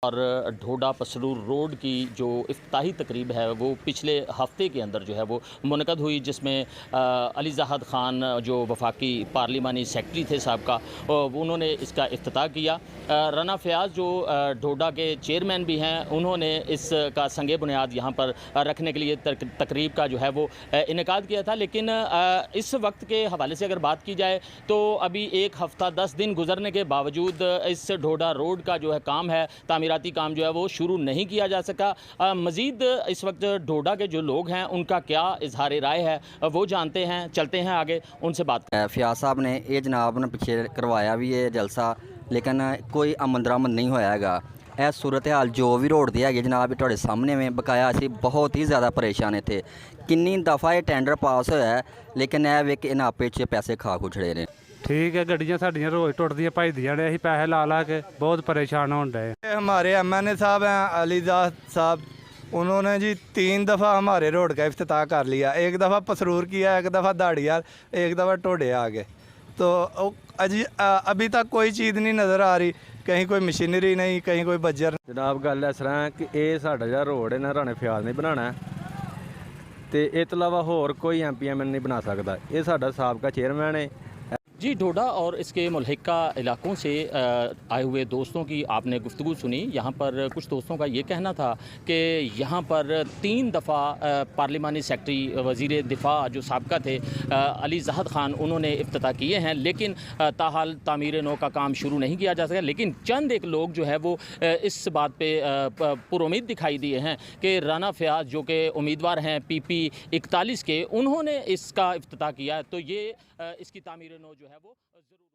और ढोडा पसरूर रोड की जो इफ्ताही तकरीब है वो पिछले हफ्ते के अंदर जो है वो मुनक़द हुई, जिसमें अली ज़ाहद ख़ान जो वफाकी पार्लिमानी सेक्रेटरी थे साहब का, उन्होंने इसका इफ्तिताह किया। राना फ़याज़ जो ढोडा के चेयरमैन भी हैं, उन्होंने इसका संगे बुनियाद यहाँ पर रखने के लिए तकरीब का जो है वो इनेकाद किया था। लेकिन इस वक्त के हवाले से अगर बात की जाए तो अभी 1 हफ़्ता 10 दिन गुजरने के बावजूद इस ढोडा रोड का जो है काम है, तामीराती काम जो है वो शुरू नहीं किया जा सका। मज़ीद इस वक्त ढोडा के जो लोग हैं उनका क्या इजहार राय है वो जानते हैं, चलते हैं आगे उनसे बात। फ़याज़ साहब ने ये जनाब ने पिछे करवाया भी है जलसा, लेकिन कोई अमन दरामद नहीं होया हैगा। यह सूरत हाल जो भी रोड दी है जनाब तुहाडे सामने में बकाया असी बहुत ही ज़्यादा परेशान थे। किन्नी दफ़ा ये टेंडर पास होया है, लेकिन यह वे कि इन्हां आपे च पैसे खा खुछड़े ने। ठीक है, गड्डियां साडियां रोज़ टुटदियां भजदियां ने, असीं पैसे ला ला के बहुत परेशान होन डे। हमारे MNA साहब हैं अली ज़ाहद साहब, उन्होंने जी 3 दफ़ा हमारे रोड का इफ्तिताह कर लिया। एक दफ़ा पसरूर किया, एक दफ़ा दाड़ियाल, एक दफ़ा टोडे आ गए। तो अभी तक कोई चीज़ नहीं नज़र आ रही, कहीं कोई मशीनरी नहीं, कहीं कोई बजर। जनाब गल इस तरह है कि ये साडा जिहड़ा रोड है ना राणे फ़याज़ ने बनाना है, तो इस तो इलावा होर कोई MPMN नहीं बना सकता। ये साडा साबका चेयरमैन है। जी, ढोडा और इसके मुल्हिका इलाकों से आए हुए दोस्तों की आपने गुफ्तगू सुनी। यहाँ पर कुछ दोस्तों का ये कहना था कि यहाँ पर 3 दफ़ा पार्लिमानी सेक्रेटरी वज़ीर दिफा जो साबका थे अली ज़ाहद ख़ान, उन्होंने इफ्तिताह किए हैं, लेकिन ताहाल तामीर नौ का काम शुरू नहीं किया जा सका। लेकिन चंद एक लोग जो है वो इस बात पे पुरुमीद दिखाई दिए हैं कि राना फ़याज़ जो कि उम्मीदवार हैं PP 41 के, उन्होंने इसका इफ्तिताह किया। तो ये इसकी तामीर नौ जो है वो ज़रूर